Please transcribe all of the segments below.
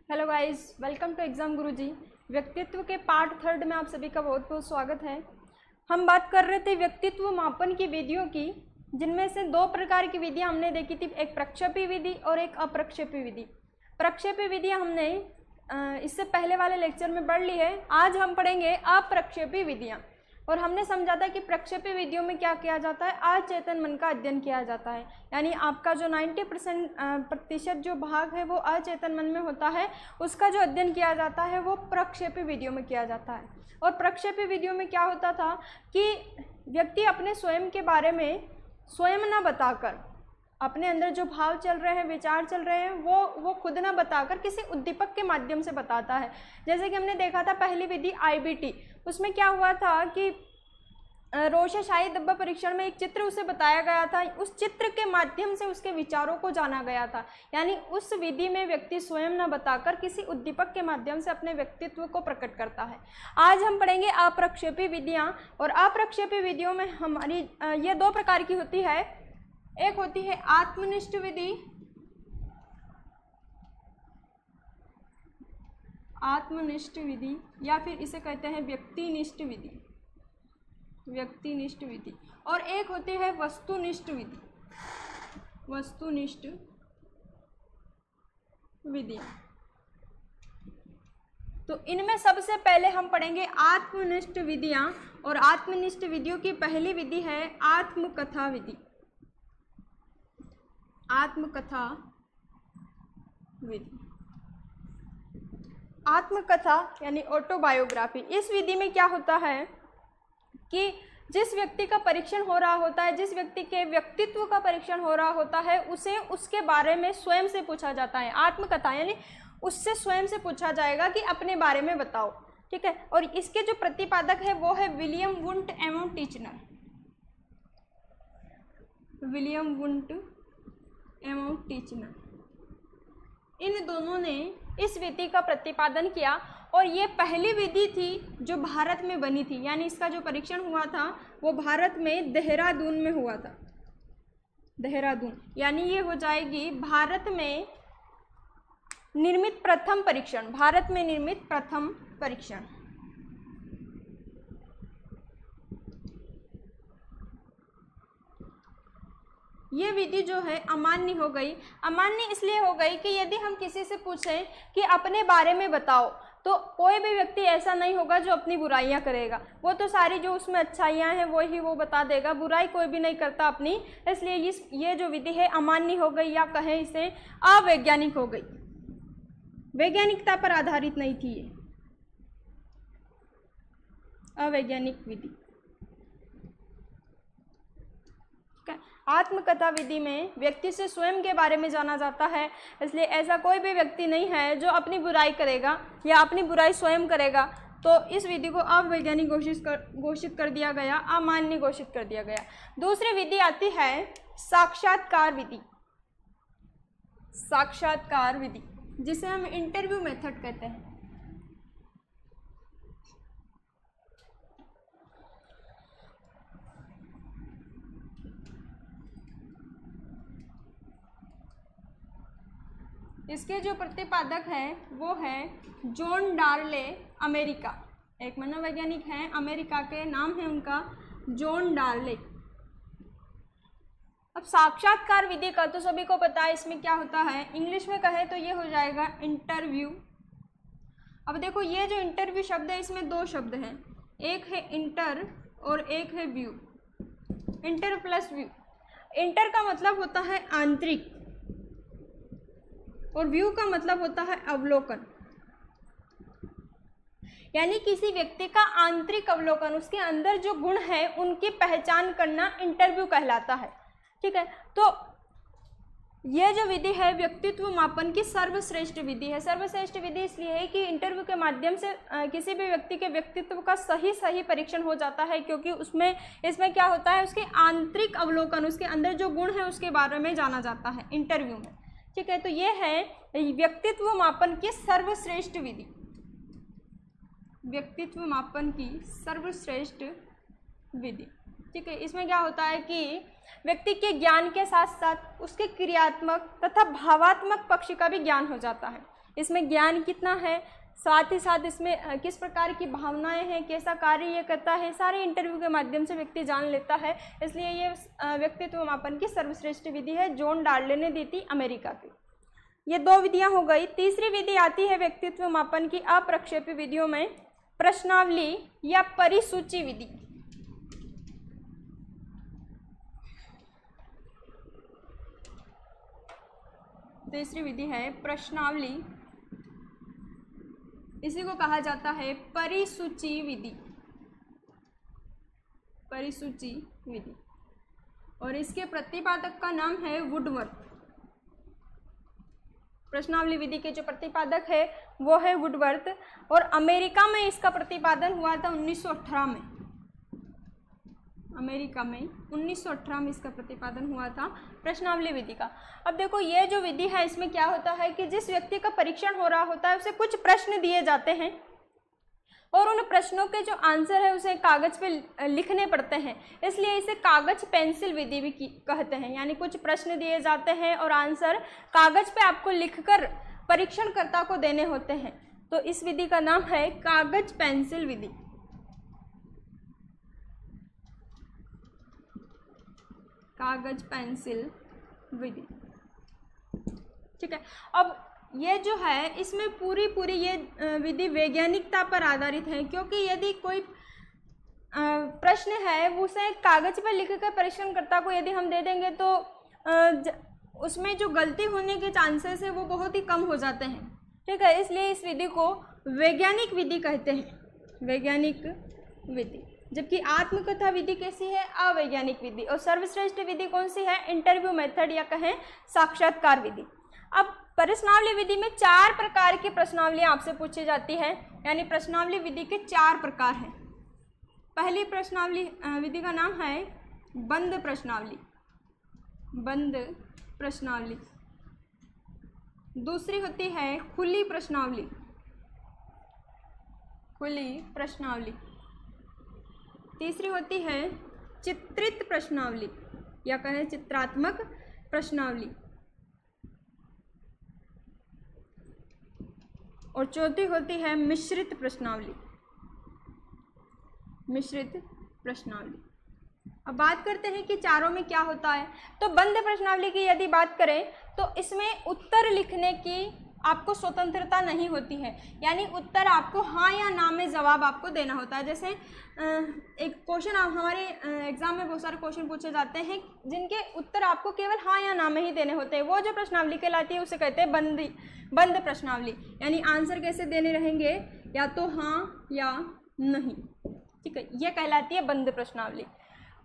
Hello guys, welcome to exam Guruji. व्यक्तित्व के part 3 में आप सभी का बहुत बहुत स्वागत है। हम बात कर रहे थे व्यक्तित्व मापन की विधियों की, जिनमें से दो प्रकार की विधियां हमने देखी थी, एक प्रक्षेपी विधि और एक अप्रक्षेपी विधि। प्रक्षेपी विधियां हमने इससे पहले वाले लेक्चर में पढ़ ली है। आज हम पढ़ेंगे अप्रक्षेपी विधियां, और हमने समझा था कि प्रक्षेपी विधियों में क्या किया जाता है, अचेतन मन का अध्ययन किया जाता है। यानी आपका जो 90% जो भाग है वो अचेतन मन में होता है, उसका जो अध्ययन किया जाता है वो प्रक्षेपी विधियों में किया जाता है। और प्रक्षेपी विधियों में क्या होता था कि व्यक्ति अपने स्वयं के बारे में स्वयं न बताकर, अपने अंदर जो भाव चल रहे हैं, विचार चल रहे हैं, वो खुद ना बताकर किसी उद्दीपक के माध्यम से बताता है। जैसे कि हमने देखा था पहली विधि IBT, उसमें क्या हुआ था कि रोशा शाही डब्बा परीक्षण में एक चित्र उसे बताया गया था, उस चित्र के माध्यम से उसके विचारों को जाना गया था। यानी उस विधि में व्यक्ति स्वयं न बताकर किसी उद्दीपक के माध्यम से अपने व्यक्तित्व को प्रकट करता है। आज हम पढ़ेंगे अप्रक्षेपी विधियां, और अप्रक्षेपी विधियों में हमारी ये दो प्रकार की होती है। एक होती है आत्मनिष्ठ विधि, आत्मनिष्ठ विधि, या फिर इसे कहते हैं व्यक्तिनिष्ठ विधि, व्यक्तिनिष्ठ विधि। और एक होती है वस्तुनिष्ठ विधि, वस्तुनिष्ठ विधि। तो इनमें सबसे पहले हम पढ़ेंगे आत्मनिष्ठ विधियां, और आत्मनिष्ठ विधियों की पहली विधि है आत्मकथा विधि, आत्मकथा विधि। आत्मकथा यानी ऑटोबायोग्राफी। इस विधि में क्या होता है कि जिस व्यक्ति का परीक्षण हो रहा होता है, जिस व्यक्ति के व्यक्तित्व का परीक्षण हो रहा होता है, उसे उसके बारे में स्वयं से पूछा जाता है। आत्मकथा यानी उससे स्वयं से पूछा जाएगा कि अपने बारे में बताओ, ठीक है। और इसके जो प्रतिपादक है वो है विलियम वुंट एवं टीचनर, विलियम वुंट एवं टीचनर। इन दोनों ने इस विधि का प्रतिपादन किया, और ये पहली विधि थी जो भारत में बनी थी। यानी इसका जो परीक्षण हुआ था वो भारत में देहरादून में हुआ था, देहरादून। यानी ये हो जाएगी भारत में निर्मित प्रथम परीक्षण, भारत में निर्मित प्रथम परीक्षण। ये विधि जो है अमान्य हो गई। अमान्य इसलिए हो गई कि यदि हम किसी से पूछें कि अपने बारे में बताओ, तो कोई भी व्यक्ति ऐसा नहीं होगा जो अपनी बुराइयां करेगा। वो तो सारी जो उसमें अच्छाइयां हैं वही वो बता देगा, बुराई कोई भी नहीं करता अपनी। इसलिए ये जो विधि है अमान्य हो गई, या कहें इसे अवैज्ञानिक हो गई। वैज्ञानिकता पर आधारित नहीं थी ये, अवैज्ञानिक विधि। आत्मकथा विधि में व्यक्ति से स्वयं के बारे में जाना जाता है, इसलिए ऐसा कोई भी व्यक्ति नहीं है जो अपनी बुराई करेगा या अपनी बुराई स्वयं करेगा। तो इस विधि को अवैज्ञानिक घोषित कर दिया गया, अमान्य घोषित कर दिया गया। दूसरी विधि आती है साक्षात्कार विधि, साक्षात्कार विधि, जिसे हम इंटरव्यू मेथड कहते हैं। इसके जो प्रतिपादक हैं वो है जॉन डार्ले, अमेरिका। एक मनोवैज्ञानिक हैं, अमेरिका के, नाम है उनका जॉन डार्ले। अब साक्षात्कार विधि का तो सभी को पता है, इसमें क्या होता है, इंग्लिश में कहे तो ये हो जाएगा इंटरव्यू। अब देखो ये जो इंटरव्यू शब्द है, इसमें दो शब्द हैं, एक है इंटर और एक है view. Inter plus view. Inter का मतलब होता है आंतरिक, और व्यू का मतलब होता है अवलोकन। यानी किसी व्यक्ति का आंतरिक अवलोकन, उसके अंदर जो गुण है उनकी पहचान करना इंटरव्यू कहलाता है, ठीक है। तो यह जो विधि है व्यक्तित्व मापन की सर्वश्रेष्ठ विधि है। सर्वश्रेष्ठ विधि इसलिए है कि इंटरव्यू के माध्यम से किसी भी व्यक्ति के व्यक्तित्व का सही परीक्षण हो जाता है, क्योंकि इसमें क्या होता है, उसके आंतरिक अवलोकन, उसके अंदर जो गुण है उसके बारे में जाना जाता है इंटरव्यू में, ठीक है। तो ये है व्यक्तित्व मापन की सर्वश्रेष्ठ विधि, व्यक्तित्व मापन की सर्वश्रेष्ठ विधि, ठीक है। इसमें क्या होता है कि व्यक्ति के ज्ञान के साथ साथ उसके क्रियात्मक तथा भावात्मक पक्ष का भी ज्ञान हो जाता है। इसमें ज्ञान कितना है, साथ ही साथ इसमें किस प्रकार की भावनाएं हैं, कैसा कार्य ये करता है, सारे इंटरव्यू के माध्यम से व्यक्ति जान लेता है। इसलिए ये व्यक्तित्व मापन की सर्वश्रेष्ठ विधि है, जॉन डार्ले ने दी थी अमेरिका की। ये 2 विधियां हो गई। तीसरी विधि आती है व्यक्तित्व मापन की अप्रक्षेप्य विधियों में प्रश्नावली या परिसूची विधि। तीसरी विधि है प्रश्नावली, इसी को कहा जाता है परिसूची विधि, परिसूची विधि। और इसके प्रतिपादक का नाम है वुडवर्थ। प्रश्नावली विधि के जो प्रतिपादक है वो है वुडवर्थ, और अमेरिका में इसका प्रतिपादन हुआ था 1918 में। अमेरिका में 1918 में इसका प्रतिपादन हुआ था प्रश्नावली विधि का। अब देखो ये जो विधि है इसमें क्या होता है कि जिस व्यक्ति का परीक्षण हो रहा होता है उसे कुछ प्रश्न दिए जाते हैं और उन प्रश्नों के जो आंसर है उसे कागज पे लिखने पड़ते हैं, इसलिए इसे कागज पेंसिल विधि भी कहते हैं। यानी कुछ प्रश्न दिए जाते हैं और आंसर कागज पे आपको लिखकर परीक्षणकर्ता को देने होते हैं, तो इस विधि का नाम है कागज पेंसिल विधि। कागज पेंसिल विधि, ठीक है। अब ये जो है इसमें पूरी ये विधि वैज्ञानिकता पर आधारित है, क्योंकि यदि कोई प्रश्न है वो उसे कागज पर लिखकर परीक्षणकर्ता को यदि हम दे देंगे तो उसमें जो गलती होने के चांसेस है वो बहुत ही कम हो जाते हैं, ठीक है। इसलिए इस विधि को वैज्ञानिक विधि कहते हैं, वैज्ञानिक विधि। जबकि आत्मकथा विधि कैसी है, अवैज्ञानिक विधि। और सर्वश्रेष्ठ विधि कौन सी है, इंटरव्यू मेथड या कहें साक्षात्कार विधि। अब प्रश्नावली विधि में 4 प्रकार की प्रश्नावलियां आपसे पूछी जाती है, यानी प्रश्नावली विधि के 4 प्रकार हैं। पहली प्रश्नावली विधि का नाम है बंद प्रश्नावली, बंद प्रश्नावली। दूसरी होती है खुली प्रश्नावली, खुली प्रश्नावली। तीसरी होती है चित्रित प्रश्नावली या कहें चित्रात्मक प्रश्नावली। और चौथी होती है मिश्रित प्रश्नावली, मिश्रित प्रश्नावली। अब बात करते हैं कि चारों में क्या होता है। तो बंद प्रश्नावली की यदि बात करें तो इसमें उत्तर लिखने की आपको स्वतंत्रता नहीं होती है, यानी उत्तर आपको हाँ या ना में जवाब आपको देना होता है। जैसे एक क्वेश्चन हमारे एग्जाम में बहुत सारे क्वेश्चन पूछे जाते हैं जिनके उत्तर आपको केवल हाँ या ना में ही देने होते हैं, वो जो प्रश्नावली कहलाती है उसे कहते हैं बंद प्रश्नावली। यानी आंसर कैसे देने रहेंगे, या तो हाँ या नहीं, ठीक है, ये कहलाती है बंद प्रश्नावली।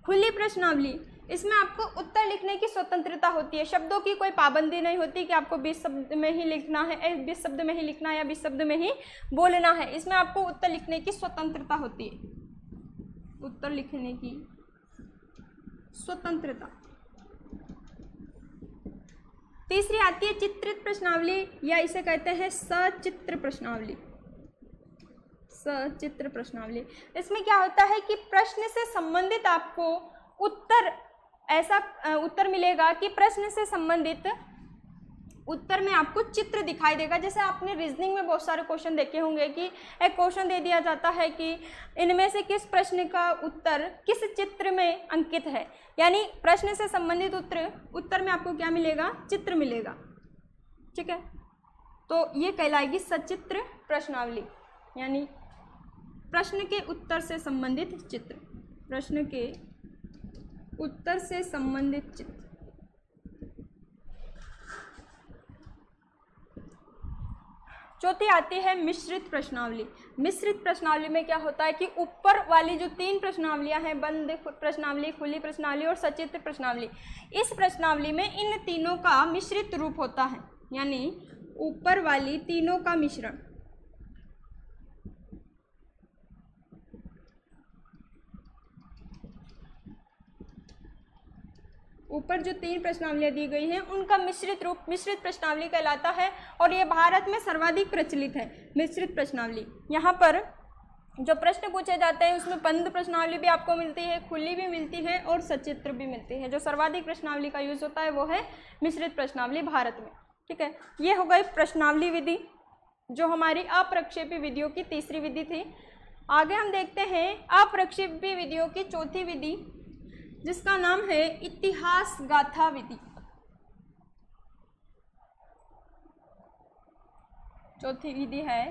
खुली प्रश्नावली, इसमें आपको उत्तर लिखने की स्वतंत्रता होती है, शब्दों की कोई पाबंदी नहीं होती कि आपको 20 शब्द में ही लिखना है, 20 शब्द में ही लिखना है या 20 शब्द में ही बोलना है। इसमें आपको उत्तर लिखने की स्वतंत्रता होती है, उत्तर लिखने की स्वतंत्रता। तीसरी आती है चित्रित प्रश्नावली या इसे कहते हैं सचित्र प्रश्नावली, सचित्र प्रश्नावली। इसमें क्या होता है कि प्रश्न से संबंधित आपको ऐसा उत्तर मिलेगा कि प्रश्न से संबंधित उत्तर में आपको चित्र दिखाई देगा। जैसे आपने रीजनिंग में बहुत सारे क्वेश्चन देखे होंगे कि एक क्वेश्चन दे दिया जाता है कि इनमें से किस प्रश्न का उत्तर किस चित्र में अंकित है, यानी प्रश्न से संबंधित उत्तर में आपको क्या मिलेगा, चित्र मिलेगा, ठीक है। तो ये कहलाएगी सचित्र प्रश्नावली, यानी प्रश्न के उत्तर से संबंधित चित्र, प्रश्न के उत्तर से संबंधित चित्र। चौथी आती है मिश्रित प्रश्नावली। मिश्रित प्रश्नावली में क्या होता है कि ऊपर वाली जो 3 प्रश्नावलियां हैं, बंद प्रश्नावली, खुली प्रश्नावली और सचित्र प्रश्नावली, इस प्रश्नावली में इन तीनों का मिश्रित रूप होता है, यानी ऊपर वाली तीनों का मिश्रण। ऊपर जो 3 प्रश्नावलियां दी गई हैं उनका मिश्रित रूप मिश्रित प्रश्नावली कहलाता है, और ये भारत में सर्वाधिक प्रचलित है मिश्रित प्रश्नावली। यहाँ पर जो प्रश्न पूछे जाते हैं उसमें बंद प्रश्नावली भी आपको मिलती है, खुली भी मिलती है और सचित्र भी मिलती है। जो सर्वाधिक प्रश्नावली का यूज होता है वो है मिश्रित प्रश्नावली भारत में, ठीक है। ये हो गई प्रश्नावली विधि। जो हमारी अप्रक्षेपी विधियों की तीसरी विधि थी। आगे हम देखते हैं अप्रक्षेपी विधियों की चौथी विधि, जिसका नाम है इतिहास गाथा विधि। चौथी विधि है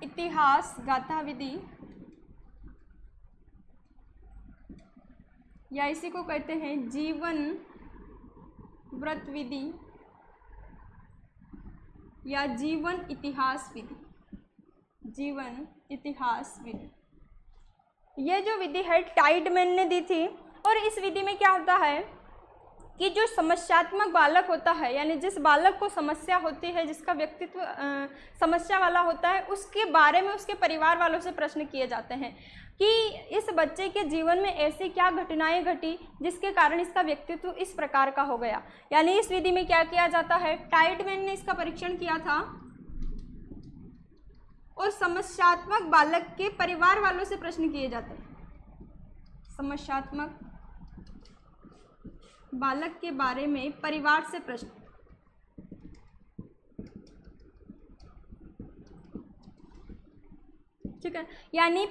इतिहास गाथा विधि, या इसी को कहते हैं जीवन व्रत विधि या जीवन इतिहास विधि। जीवन इतिहास विधि, ये जो विधि है टाइडमैन ने दी थी। और इस विधि में क्या होता है कि जो समस्यात्मक बालक होता है, यानी जिस बालक को समस्या होती है, जिसका व्यक्तित्व समस्या वाला होता है, उसके बारे में उसके परिवार वालों से प्रश्न किए जाते हैं कि इस बच्चे के जीवन में ऐसी क्या घटनाएं घटी जिसके कारण इसका व्यक्तित्व इस प्रकार का हो गया। यानी इस विधि में क्या किया जाता है, टाइडमैन ने इसका परीक्षण किया था और समस्यात्मक बालक के परिवार वालों से प्रश्न किए जाते हैं। समस्यात्मक बालक के बारे में परिवार से प्रश्न। ठीक है, यानी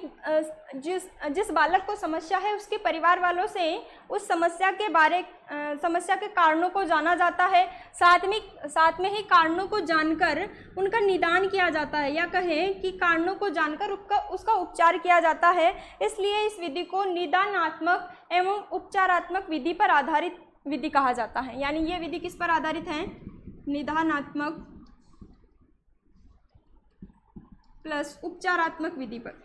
जिस बालक को समस्या है उसके परिवार वालों से उस समस्या के कारणों को जाना जाता है। साथ में ही कारणों को जानकर उनका निदान किया जाता है, या कहें कि कारणों को जानकर उसका उपचार किया जाता है। इसलिए इस विधि को निदानात्मक एवं उपचारात्मक विधि पर आधारित विधि कहा जाता है। यानी ये विधि किस पर आधारित है, निदानात्मक प्लस उपचारात्मक विधि पर।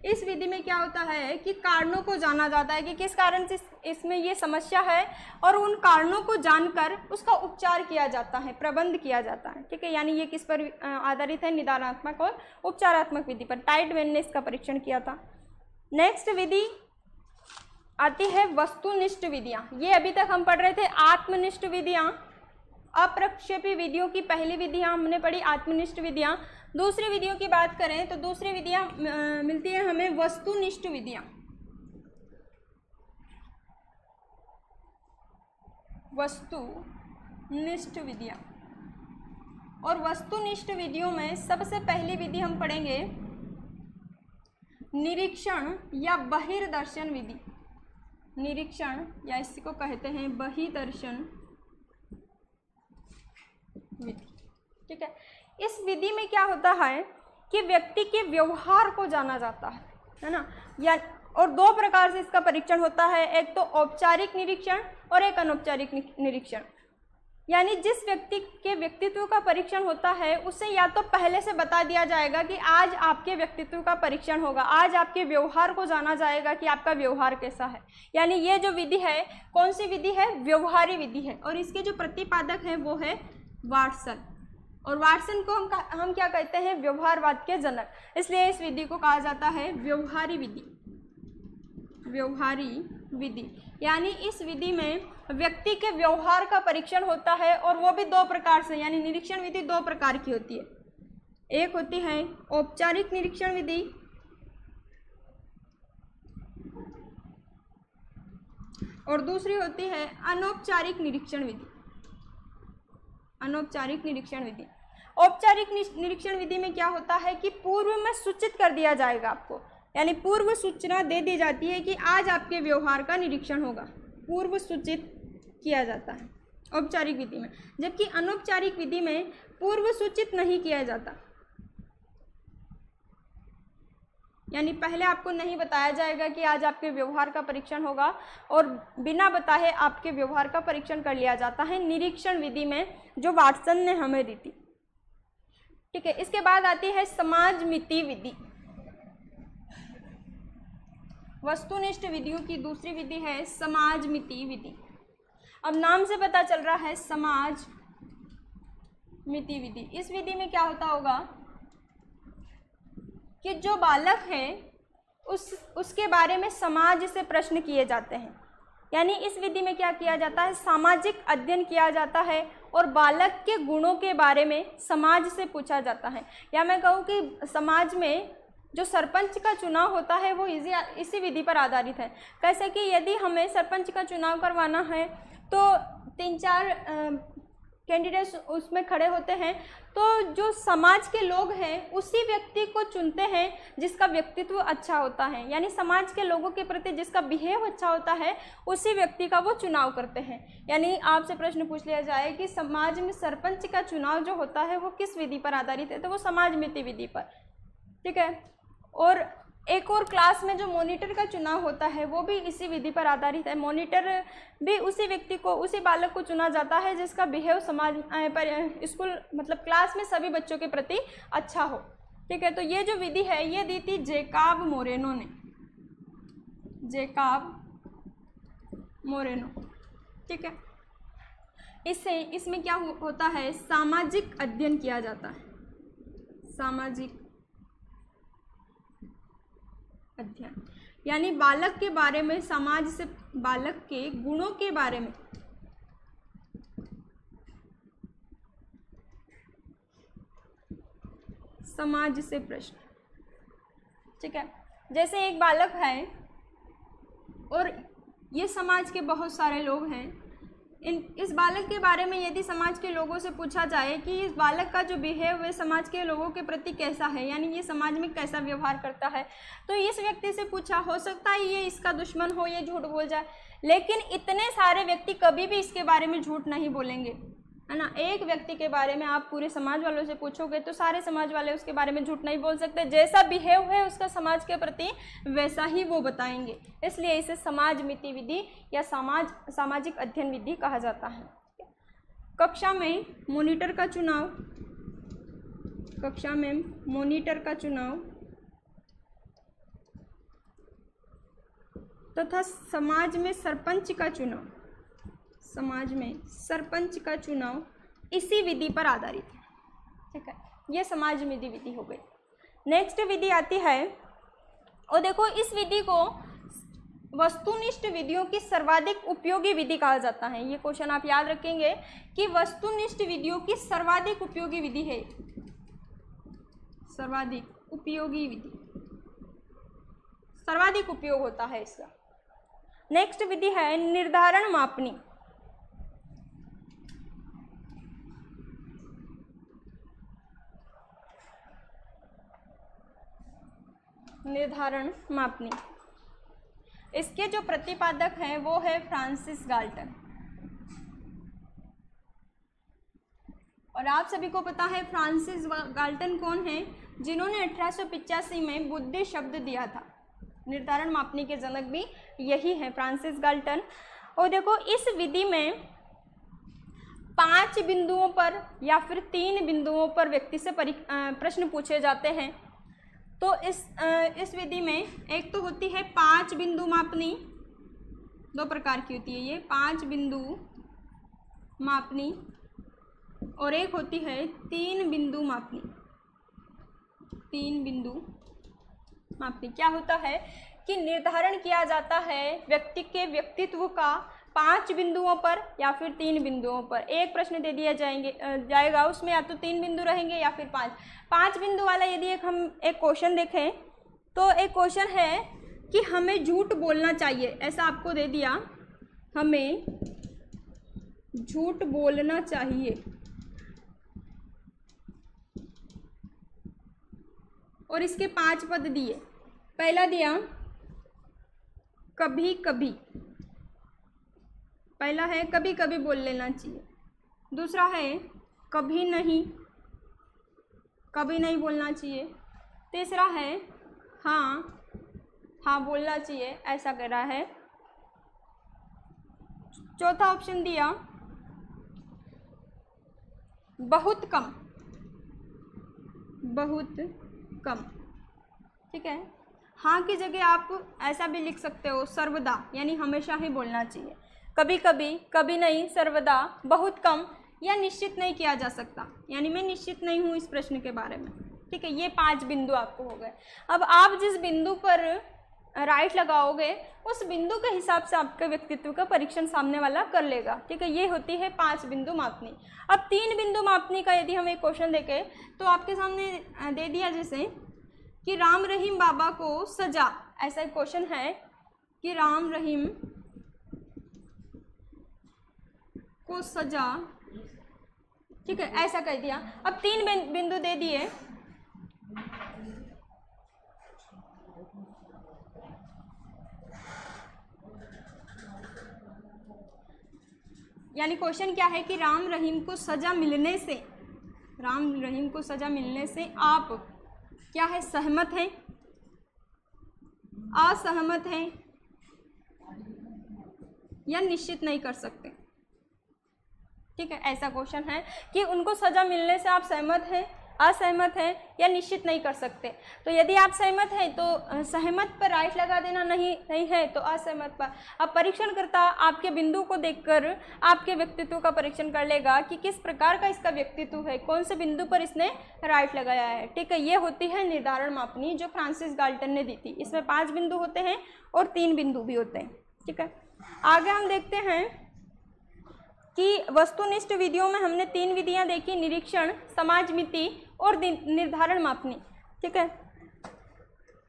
इस विधि में क्या होता है कि कारणों को जाना जाता है कि किस कारण से इसमें ये समस्या है, और उन कारणों को जानकर उसका उपचार किया जाता है, प्रबंध किया जाता है। ठीक है, यानी ये किस पर आधारित है, निदानात्मक और उपचारात्मक विधि पर। टाइडमैन ने इसका परीक्षण किया था। नेक्स्ट विधि आती है वस्तुनिष्ठ विधियाँ। ये अभी तक हम पढ़ रहे थे आत्मनिष्ठ विधियाँ। अप्रक्षेपी विधियों की पहली विधियाँ हमने पढ़ी आत्मनिष्ठ विधियाँ। दूसरी विधियों की बात करें तो दूसरी विधियाँ मिलती है हमें वस्तुनिष्ठ विधियाँ। वस्तुनिष्ठ विधियाँ, और वस्तुनिष्ठ विधियों में सबसे पहली विधि हम पढ़ेंगे निरीक्षण या बहिर्दर्शन विधि। निरीक्षण या इसी को कहते हैं बहिर्दर्शन विधि। ठीक है, इस विधि में क्या होता है कि व्यक्ति के व्यवहार को जाना जाता है ना, या और दो प्रकार से इसका परीक्षण होता है, एक तो औपचारिक निरीक्षण और एक अनौपचारिक निरीक्षण। यानी जिस व्यक्ति के व्यक्तित्व का परीक्षण होता है उसे या तो पहले से बता दिया जाएगा कि आज आपके व्यक्तित्व का परीक्षण होगा, आज आपके व्यवहार को जाना जाएगा कि आपका व्यवहार कैसा है। यानी ये जो विधि है कौन सी विधि है, व्यवहारी विधि है, और इसके जो प्रतिपादक है वो है वाटसन। और वाटसन को हम क्या कहते हैं, व्यवहारवाद के जनक। इसलिए इस विधि को कहा जाता है व्यवहारी विधि। व्यवहारी विधि यानी इस विधि में व्यक्ति के व्यवहार का परीक्षण होता है, और वो भी दो प्रकार से, यानी निरीक्षण विधि दो प्रकार की होती है। एक होती है औपचारिक निरीक्षण विधि और दूसरी होती है अनौपचारिक निरीक्षण विधि। अनौपचारिक निरीक्षण विधि। औपचारिक निरीक्षण विधि में क्या होता है कि पूर्व में सूचित कर दिया जाएगा आपको, यानी पूर्व सूचना दे दी जाती है कि आज आपके व्यवहार का निरीक्षण होगा, पूर्व सूचित किया जाता है औपचारिक विधि में। जबकि अनौपचारिक विधि में पूर्व सूचित नहीं किया जाता, यानी पहले आपको नहीं बताया जाएगा कि आज आपके व्यवहार का परीक्षण होगा, और बिना बताए आपके व्यवहार का परीक्षण कर लिया जाता है निरीक्षण विधि में, जो वाटसन ने हमें दी थी। ठीक है, इसके बाद आती है समाजमिति विधि। वस्तुनिष्ठ विधियों की दूसरी विधि है समाजमिति विधि। अब नाम से पता चल रहा है समाजमिति विधि। इस विधि में क्या होता होगा कि जो बालक है उसके बारे में समाज से प्रश्न किए जाते हैं। यानी इस विधि में क्या किया जाता है, सामाजिक अध्ययन किया जाता है और बालक के गुणों के बारे में समाज से पूछा जाता है। या मैं कहूँ कि समाज में जो सरपंच का चुनाव होता है वो इसी विधि पर आधारित है। कैसे कि यदि हमें सरपंच का चुनाव करवाना है तो 3-4 कैंडिडेट्स उसमें खड़े होते हैं, तो जो समाज के लोग हैं उसी व्यक्ति को चुनते हैं जिसका व्यक्तित्व अच्छा होता है, यानी समाज के लोगों के प्रति जिसका बिहेव अच्छा होता है उसी व्यक्ति का वो चुनाव करते हैं। यानी आपसे प्रश्न पूछ लिया जाए कि समाज में सरपंच का चुनाव जो होता है वो किस विधि पर आधारित है, तो वो समाज मिति विधि पर, ठीक है। और एक और क्लास में जो मॉनिटर का चुनाव होता है वो भी इसी विधि पर आधारित है। मॉनिटर भी उसी व्यक्ति को, उसी बालक को चुना जाता है जिसका बिहेव समाज पर, स्कूल मतलब क्लास में सभी बच्चों के प्रति अच्छा हो, ठीक है। तो ये जो विधि है ये दी थी जैकब मोरेनो ने, जैकब मोरेनो, ठीक है। इसमें क्या होता है, सामाजिक अध्ययन किया जाता है, सामाजिक अध्ययन, यानी बालक के बारे में, समाज से बालक के गुणों के बारे में समाज से प्रश्न, ठीक है। जैसे एक बालक है और ये समाज के बहुत सारे लोग हैं, इस बालक के बारे में यदि समाज के लोगों से पूछा जाए कि इस बालक का जो बिहेव है समाज के लोगों के प्रति कैसा है, यानी ये समाज में कैसा व्यवहार करता है, तो इस व्यक्ति से पूछा, हो सकता है ये इसका दुश्मन हो, ये झूठ बोल जाए, लेकिन इतने सारे व्यक्ति कभी भी इसके बारे में झूठ नहीं बोलेंगे, है ना। एक व्यक्ति के बारे में आप पूरे समाज वालों से पूछोगे तो सारे समाज वाले उसके बारे में झूठ नहीं बोल सकते, जैसा बिहेव है उसका समाज के प्रति वैसा ही वो बताएंगे, इसलिए इसे समाज मिति विधि या सामाजिक अध्ययन विधि कहा जाता है। कक्षा में मॉनिटर का चुनाव, कक्षा में मॉनिटर का चुनाव तथा समाज में सरपंच का चुनाव, समाज में सरपंच का चुनाव इसी विधि पर आधारित है, ठीक है। ये समाज मिति विधि हो गई। नेक्स्ट विधि आती है, और देखो इस विधि को वस्तुनिष्ठ विधियों की सर्वाधिक उपयोगी विधि कहा जाता है। ये क्वेश्चन आप याद रखेंगे कि वस्तुनिष्ठ विधियों की सर्वाधिक उपयोगी विधि है, सर्वाधिक उपयोगी विधि, सर्वाधिक उपयोग होता है इसका। नेक्स्ट विधि है निर्धारण मापनी, निर्धारण मापनी। इसके जो प्रतिपादक हैं वो है फ्रांसिस गाल्टन, और आप सभी को पता है फ्रांसिस गाल्टन कौन है, जिन्होंने 1885 में बुद्धि शब्द दिया था। निर्धारण मापनी के जनक भी यही है, फ्रांसिस गाल्टन। और देखो इस विधि में 5 बिंदुओं पर या फिर 3 बिंदुओं पर व्यक्ति से प्रश्न पूछे जाते हैं। तो इस विधि में एक तो होती है 5 बिंदु मापनी, 2 प्रकार की होती है ये, 5 बिंदु मापनी, और एक होती है 3 बिंदु मापनी, 3 बिंदु मापनी। क्या होता है कि निर्धारण किया जाता है व्यक्ति के व्यक्तित्व का 5 बिंदुओं पर या फिर 3 बिंदुओं पर। एक प्रश्न दे दिया जाएगा, उसमें या तो 3 बिंदु रहेंगे या फिर 5 बिंदु वाला। यदि हम एक क्वेश्चन देखें तो एक क्वेश्चन है कि हमें झूठ बोलना चाहिए, ऐसा आपको दे दिया, हमें झूठ बोलना चाहिए, और इसके 5 पद दिए। पहला दिया कभी कभी, पहला है कभी कभी बोल लेना चाहिए, दूसरा है कभी नहीं, कभी नहीं बोलना चाहिए, तीसरा है हाँ हाँ बोलना चाहिए, ऐसा कह रहा है। चौथा ऑप्शन दिया बहुत कम, बहुत कम, ठीक है। हाँ की जगह आप ऐसा भी लिख सकते हो सर्वदा, यानी हमेशा ही बोलना चाहिए। कभी कभी, कभी नहीं, सर्वदा, बहुत कम, या निश्चित नहीं किया जा सकता, यानी मैं निश्चित नहीं हूँ इस प्रश्न के बारे में, ठीक है। ये 5 बिंदु आपको हो गए। अब आप जिस बिंदु पर राइट लगाओगे उस बिंदु के हिसाब से आपके व्यक्तित्व का परीक्षण सामने वाला कर लेगा, ठीक है। ये होती है 5 बिंदु मापनी। अब 3 बिंदु मापनी का यदि हम एक क्वेश्चन देखें तो आपके सामने दे दिया जैसे कि राम रहीम बाबा को सजा, ऐसा एक क्वेश्चन है कि राम रहीम को सजा ठीक है, ऐसा कह दिया। अब 3 बिंदु दे दिए, यानी क्वेश्चन क्या है कि राम रहीम को सजा मिलने से, राम रहीम को सजा मिलने से आप क्या है, सहमत हैं, असहमत हैं या निश्चित नहीं कर सकते। ठीक है, ऐसा क्वेश्चन है कि उनको सजा मिलने से आप सहमत हैं, असहमत हैं या निश्चित नहीं कर सकते। तो यदि आप सहमत हैं तो सहमत पर राइट लगा देना, नहीं है तो असहमत पर। अब परीक्षणकर्ता आपके बिंदु को देखकर आपके व्यक्तित्व का परीक्षण कर लेगा कि किस प्रकार का इसका व्यक्तित्व है, कौन से बिंदु पर इसने राइट लगाया है। ठीक है, ये होती है निर्धारण मापनी जो फ्रांसिस गाल्टन ने दी थी। इसमें 5 बिंदु होते हैं और 3 बिंदु भी होते हैं। ठीक है, आगे हम देखते हैं कि वस्तुनिष्ठ विधियों में हमने 3 विधियां देखी, निरीक्षण, समाजमिति और निर्धारण मापनी। ठीक है,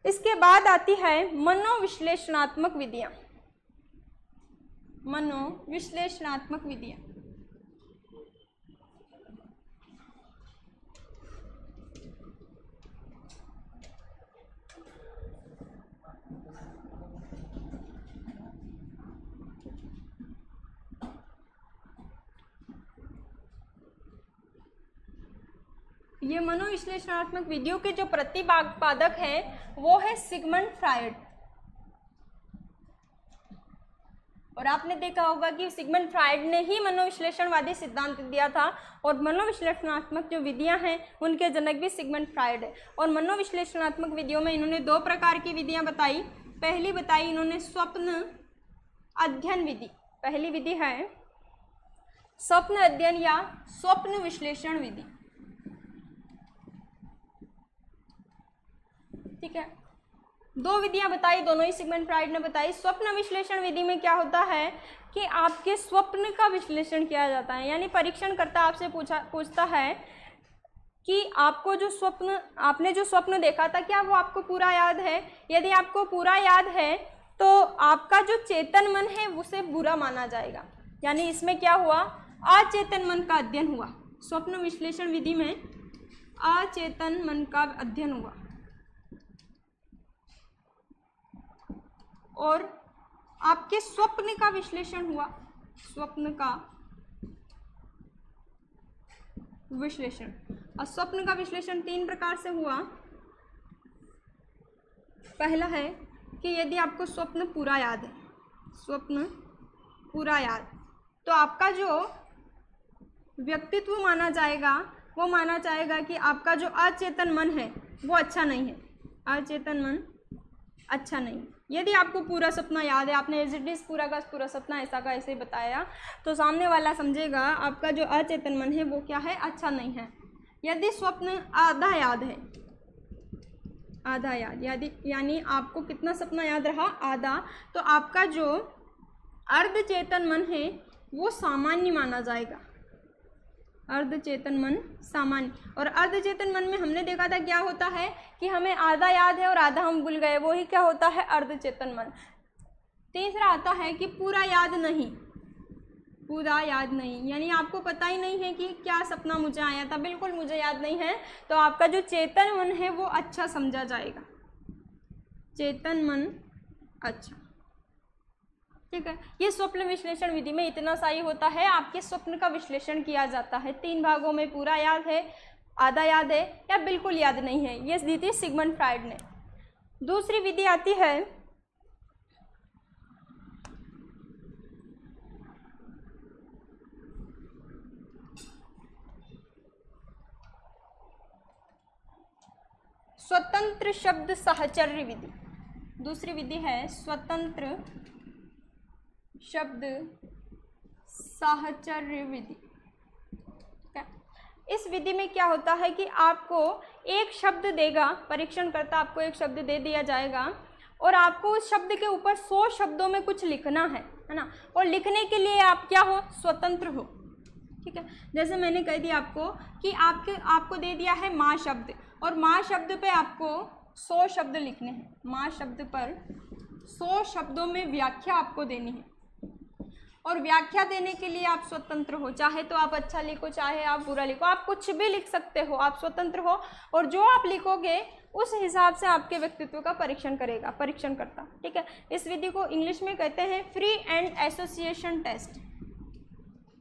इसके बाद आती है मनोविश्लेषणात्मक विधियां। मनोविश्लेषणात्मक विधियां, ये मनोविश्लेषणात्मक विधियों के जो प्रतिपादक हैं वो है सिगमंड फ्रायड। और आपने देखा होगा कि सिगमंड फ्रायड ने ही मनोविश्लेषणवादी सिद्धांत दिया था, और मनोविश्लेषणात्मक जो विधियां हैं उनके जनक भी सिगमंड फ्रायड है। और मनोविश्लेषणात्मक विधियों में इन्होंने 2 प्रकार की विधियां बताई। पहली बताई इन्होंने स्वप्न अध्ययन विधि। पहली विधि है स्वप्न अध्ययन या स्वप्न विश्लेषण विधि। ठीक है, 2 विधियां बताई, दोनों ही सिगमंड फ्रायड ने बताई। स्वप्न विश्लेषण विधि में क्या होता है कि आपके स्वप्न का विश्लेषण किया जाता है, यानी परीक्षणकर्ता आपसे पूछता है कि आपको जो स्वप्न, आपने जो स्वप्न देखा था क्या वो आपको पूरा याद है। यदि आपको पूरा याद है तो आपका जो चेतन मन है उसे बुरा माना जाएगा, यानी इसमें क्या हुआ, अचेतन मन का अध्ययन हुआ। स्वप्न विश्लेषण विधि में अचेतन मन का अध्ययन हुआ। और आपके स्वप्न का विश्लेषण हुआ। स्वप्न का विश्लेषण, और स्वप्न का विश्लेषण 3 प्रकार से हुआ। पहला है कि यदि आपको स्वप्न पूरा याद है, स्वप्न पूरा याद, तो आपका जो व्यक्तित्व माना जाएगा वो माना जाएगा कि आपका जो अचेतन मन है वो अच्छा नहीं है, अचेतन मन अच्छा नहीं। यदि आपको पूरा सपना याद है, आपने एज इट इज पूरा का पूरा सपना ऐसा का ऐसे बताया, तो सामने वाला समझेगा आपका जो अचेतन मन है वो क्या है, अच्छा नहीं है। यदि स्वप्न आधा याद है, आधा याद, यानी आपको कितना सपना याद रहा, आधा, तो आपका जो अर्धचेतन मन है वो सामान्य माना जाएगा। अर्धचेतन मन सामान्य। और अर्धचेतन मन में हमने देखा था क्या होता है कि हमें आधा याद है और आधा हम भूल गए, वो ही क्या होता है, अर्धचेतन मन। तीसरा आता है कि पूरा याद नहीं, पूरा याद नहीं, यानी आपको पता ही नहीं है कि क्या सपना मुझे आया था, बिल्कुल मुझे याद नहीं है, तो आपका जो चेतन मन है वो अच्छा समझा जाएगा, चेतन मन अच्छा। ठीक है, ये स्वप्न विश्लेषण विधि में इतना सा ही होता है, आपके स्वप्न का विश्लेषण किया जाता है 3 भागों में, पूरा याद है, आधा याद है या बिल्कुल याद नहीं है। ये दी थी सिगमंड फ्रायड ने। दूसरी विधि आती है स्वतंत्र शब्द साहचर्य विधि। दूसरी विधि है स्वतंत्र शब्द साहचर्य विधि। इस विधि में क्या होता है कि आपको एक शब्द देगा, परीक्षणकर्ता आपको एक शब्द दे दिया जाएगा और आपको उस शब्द के ऊपर 100 शब्दों में कुछ लिखना है ना, और लिखने के लिए आप क्या हो, स्वतंत्र हो। ठीक है, जैसे मैंने कह दिया आपको कि आपको दे दिया है माँ शब्द, और माँ शब्द पे आपको 100 शब्द लिखने हैं। माँ शब्द पर 100 शब्दों में व्याख्या आपको देनी है। और व्याख्या देने के लिए आप स्वतंत्र हो। चाहे तो आप अच्छा लिखो, चाहे आप बुरा लिखो, आप कुछ भी लिख सकते हो, आप स्वतंत्र हो। और जो आप लिखोगे उस हिसाब से आपके व्यक्तित्व का परीक्षण करता। ठीक है, इस विधि को इंग्लिश में कहते हैं free and association test.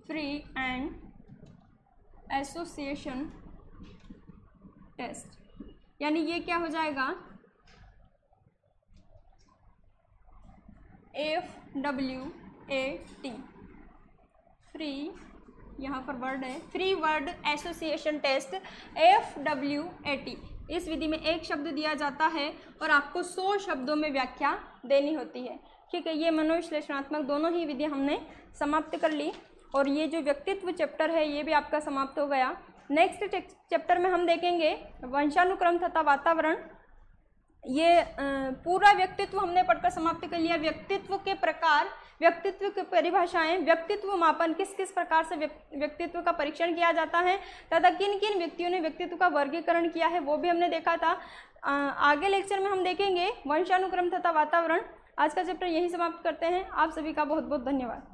Free and association test, यानी ये क्या हो जाएगा, FWAT, फ्री, यहाँ पर वर्ड है free word association test, FWAT। इस विधि में एक शब्द दिया जाता है और आपको 100 शब्दों में व्याख्या देनी होती है। ठीक है, ये मनोविश्लेषणात्मक दोनों ही विधि हमने समाप्त कर ली और ये जो व्यक्तित्व चैप्टर है ये भी आपका समाप्त हो गया। नेक्स्ट चैप्टर में हम देखेंगे वंशानुक्रम तथा वातावरण। ये पूरा व्यक्तित्व हमने पढ़कर समाप्त कर लिया। व्यक्तित्व के प्रकार, व्यक्तित्व की परिभाषाएं, व्यक्तित्व मापन, किस किस प्रकार से व्यक्तित्व का परीक्षण किया जाता है तथा किन किन व्यक्तियों ने व्यक्तित्व का वर्गीकरण किया है वो भी हमने देखा था। आगे लेक्चर में हम देखेंगे वंशानुक्रम तथा वातावरण। आज का चैप्टर यहीं समाप्त करते हैं। आप सभी का बहुत बहुत धन्यवाद।